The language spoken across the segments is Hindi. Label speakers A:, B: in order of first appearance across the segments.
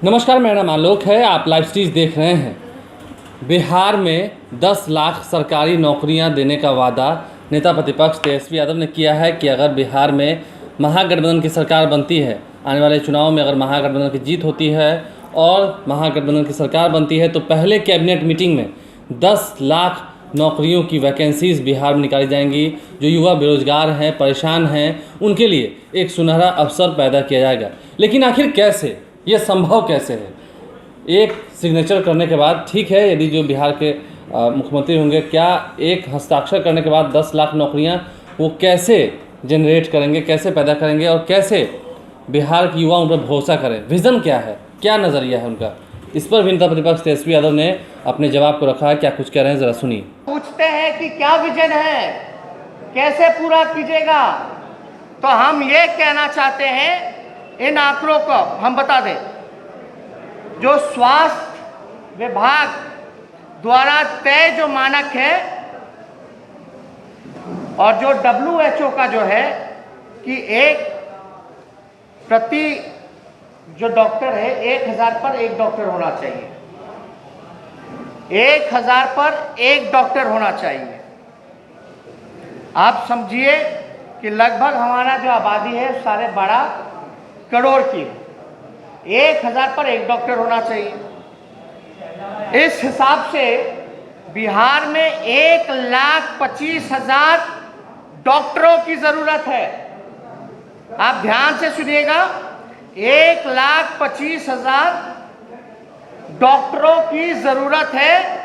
A: नमस्कार, मेरा नाम आलोक है। आप लाइव स्ट्रीज देख रहे हैं। बिहार में 10 लाख सरकारी नौकरियां देने का वादा नेता प्रतिपक्ष तेजस्वी यादव ने किया है कि अगर बिहार में महागठबंधन की सरकार बनती है, आने वाले चुनाव में अगर महागठबंधन की जीत होती है और महागठबंधन की सरकार बनती है तो पहले कैबिनेट मीटिंग में 10 लाख नौकरियों की वैकेंसीज बिहार में निकाली जाएंगी। जो युवा बेरोजगार हैं, परेशान हैं, उनके लिए एक सुनहरा अवसर पैदा किया जाएगा। लेकिन आखिर कैसे, ये संभव कैसे है? एक सिग्नेचर करने के बाद ठीक है, यदि जो बिहार के मुख्यमंत्री होंगे, क्या एक हस्ताक्षर करने के बाद 10 लाख नौकरियां वो कैसे जनरेट करेंगे, कैसे पैदा करेंगे और कैसे बिहार के युवा उन पर भरोसा करें? विज़न क्या है, क्या नज़रिया है उनका? इस पर भी नेता प्रतिपक्ष तेजस्वी यादव ने अपने जवाब को रखा है। क्या कुछ कह रहे हैं, ज़रा सुनिए।
B: पूछते हैं कि क्या विजन है, कैसे पूरा कीजिएगा, तो हम ये कहना चाहते हैं, इन आंकड़ों को हम बता दें। जो स्वास्थ्य विभाग द्वारा तय जो मानक है और जो WHO का जो है कि एक प्रति जो डॉक्टर है 1000 पर एक डॉक्टर होना चाहिए, 1000 पर एक डॉक्टर होना चाहिए। आप समझिए कि लगभग हमारा जो आबादी है 12.5 करोड़ की है, 1000 पर एक डॉक्टर होना चाहिए। इस हिसाब से बिहार में 1,25,000 डॉक्टरों की जरूरत है। आप ध्यान से सुनिएगा, 1,25,000 डॉक्टरों की जरूरत है।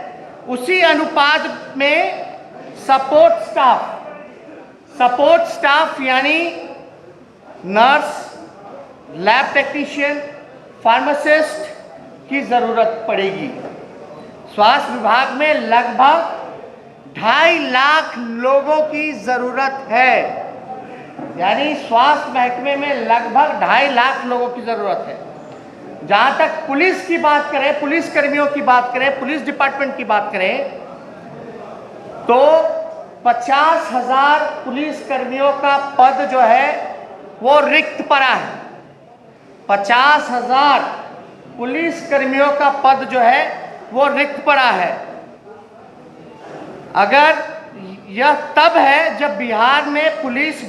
B: उसी अनुपात में सपोर्ट स्टाफ यानी नर्स, लैब टेक्नीशियन, फार्मासिस्ट की ज़रूरत पड़ेगी। स्वास्थ्य विभाग में लगभग 2.5 लाख लोगों की ज़रूरत है, यानी स्वास्थ्य महकमे में लगभग 2.5 लाख लोगों की ज़रूरत है। जहाँ तक पुलिस की बात करें, पुलिस कर्मियों की बात करें, पुलिस डिपार्टमेंट की बात करें, तो 50,000 पुलिस कर्मियों का पद जो है वो रिक्त पड़ा है। 50,000 पुलिस कर्मियों का पद जो है वो रिक्त पड़ा है। अगर यह तब है जब बिहार में पुलिस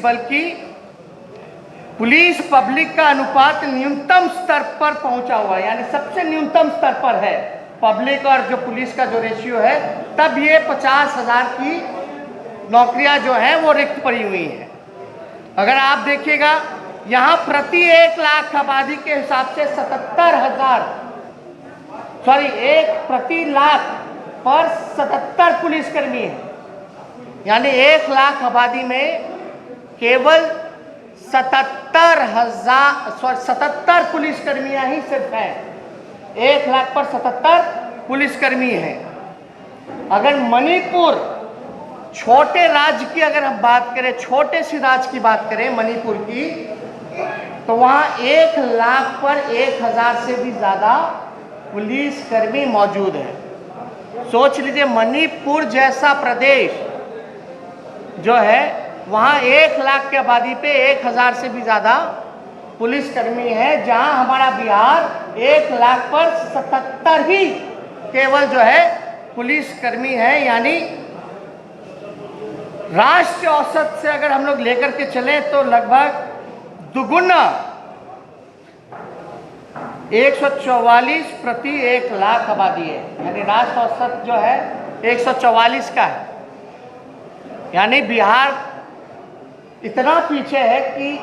B: पब्लिक का अनुपात न्यूनतम स्तर पर पहुंचा हुआ है, यानी सबसे न्यूनतम स्तर पर है पब्लिक और जो पुलिस का जो रेशियो है, तब ये 50,000 की नौकरियां जो हैं वो रिक्त पड़ी हुई हैं। अगर आप देखिएगा, यहाँ प्रति 1 लाख आबादी के हिसाब से 1 प्रति लाख पर 77 पुलिसकर्मी हैं, यानी 1 लाख आबादी में केवल 77 पुलिसकर्मियां ही सिर्फ हैं। 1 लाख पर 77 पुलिसकर्मी हैं। अगर मणिपुर छोटे राज्य की अगर हम बात करें, छोटे से राज्य की बात करें मणिपुर की, तो वहाँ 1 लाख पर 1000 से भी ज़्यादा पुलिसकर्मी मौजूद है। सोच लीजिए, मणिपुर जैसा प्रदेश जो है, वहाँ 1 लाख की आबादी पे 1000 से भी ज़्यादा पुलिसकर्मी है, जहाँ हमारा बिहार 1 लाख पर 77 ही केवल जो है पुलिसकर्मी है। यानी राष्ट्रीय औसत से अगर हम लोग लेकर के चलें तो लगभग दुगुना 144 प्रति 1 लाख आबादी है, यानी राष्ट्रीय औसत जो है 144 का है। यानी बिहार इतना पीछे है कि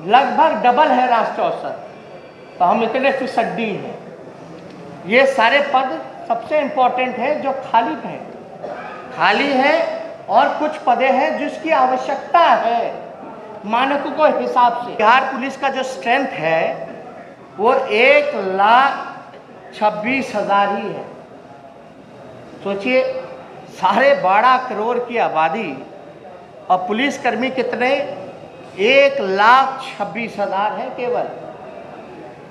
B: लगभग डबल है राष्ट्रीय औसत, तो हम इतने फीसदी हैं। ये सारे पद सबसे इम्पोर्टेंट है जो खाली है और कुछ पदे हैं जिसकी आवश्यकता है मानकों के हिसाब से। बिहार पुलिस का जो स्ट्रेंथ है वो 1,26,000 ही है। सोचिए, 12.5 करोड़ की आबादी और पुलिसकर्मी कितने? 1,26,000 है केवल।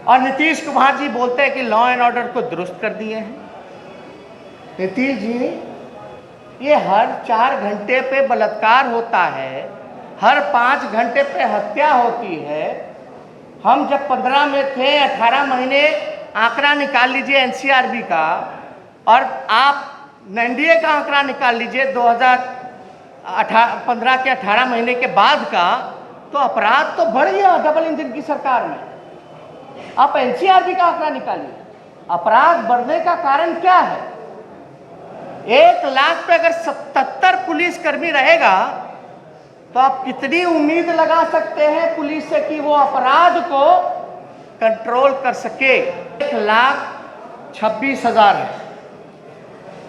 B: और नीतीश कुमार जी बोलते हैं कि लॉ एंड ऑर्डर को दुरुस्त कर दिए हैं। नीतीश जी, ये हर 4 घंटे पे बलात्कार होता है, हर 5 घंटे पे हत्या होती है। हम जब 15 में थे, 18 महीने आंकड़ा निकाल लीजिए एनसीआरबी का और आप एनडीए का आंकड़ा निकाल लीजिए 2015 के 18 महीने के बाद का, तो अपराध तो बढ़ गया डबल इंजन की सरकार में। आप एनसीआरबी का आंकड़ा निकालिए, अपराध बढ़ने का कारण क्या है? 1 लाख पे अगर 77 पुलिसकर्मी रहेगा तो आप कितनी उम्मीद लगा सकते हैं पुलिस से कि वो अपराध को कंट्रोल कर सके? 1,26,000 है,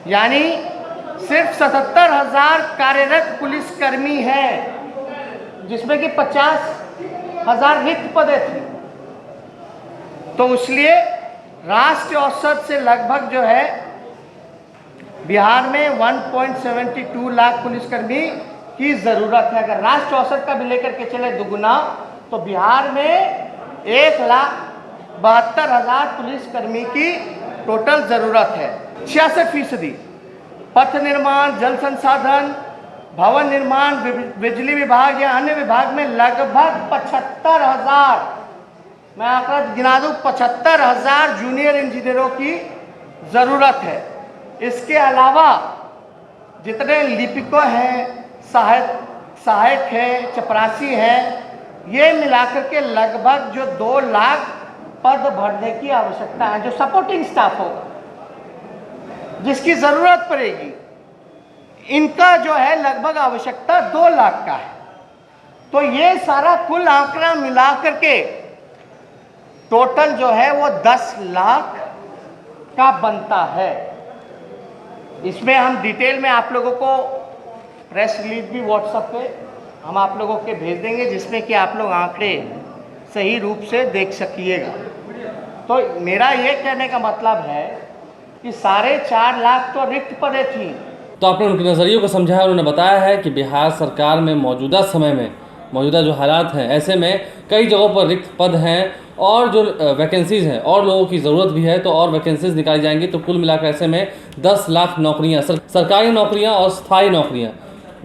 B: यानी सिर्फ 77,000 कार्यरत पुलिसकर्मी हैं, जिसमें कि 50,000 रिक्त पदें थी। तो इसलिए राष्ट्रीय औसत से लगभग जो है बिहार में 1.72 लाख पुलिसकर्मी की ज़रूरत है। अगर राष्ट्रीय औसत का भी लेकर के चले दुगुना, तो बिहार में 1,72,000 पुलिसकर्मी की टोटल ज़रूरत है। 66% पथ निर्माण, जल संसाधन, भवन निर्माण, बिजली विभाग या अन्य विभाग में लगभग 75,000, मैं आंकड़ा गिना दूं, 75,000 जूनियर इंजीनियरों की ज़रूरत है। इसके अलावा जितने लिपिकों हैं, सहायक हैं, चपरासी हैं, ये मिलाकर के लगभग जो 2 लाख पद भरने की आवश्यकता है, जो सपोर्टिंग स्टाफ होगा, जिसकी ज़रूरत पड़ेगी। इनका जो है लगभग आवश्यकता 2 लाख का है। तो ये सारा कुल आंकड़ा मिलाकर के टोटल जो है वो 10 लाख का बनता है। इसमें हम डिटेल में आप लोगों को प्रेस रिलीज भी व्हाट्सएप पे हम आप लोगों के भेज देंगे, जिसमें कि आप लोग आंकड़े सही रूप से देख सकिएगा। तो मेरा ये कहने का मतलब है कि 4.5 लाख तो रिक्त पदें थी।
A: तो आपने उनके नज़रियों को समझाया। उन्होंने बताया है कि बिहार सरकार में मौजूदा समय में, मौजूदा जो हालात हैं, ऐसे में कई जगहों पर रिक्त पद हैं और जो वैकेंसीज़ हैं और लोगों की ज़रूरत भी है, तो और वैकेंसीज निकाली जाएंगी। तो कुल मिलाकर ऐसे में 10 लाख नौकरियां, सरकारी नौकरियां और स्थायी नौकरियां,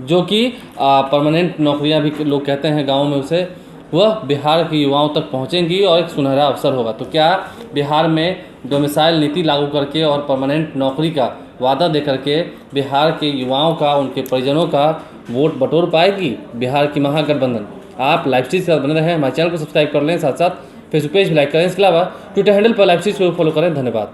A: जो कि परमानेंट नौकरियां भी लोग कहते हैं गाँव में उसे, वह बिहार के युवाओं तक पहुंचेंगी और एक सुनहरा अवसर होगा। तो क्या बिहार में डोमिसाइल नीति लागू करके और परमानेंट नौकरी का वादा दे करके बिहार के युवाओं का, उनके परिजनों का वोट बटोर पाएगी बिहार की महागठबंधन? आप लाइव स्ट्रीम के साथ बने रहें, हमारे चैनल को सब्सक्राइब कर लें, साथ साथ फेसबुक पेज भी लाइक करें। इसके अलावा ट्विटर हैंडल पर लाइव स्ट्रीम को फॉलो करें। धन्यवाद।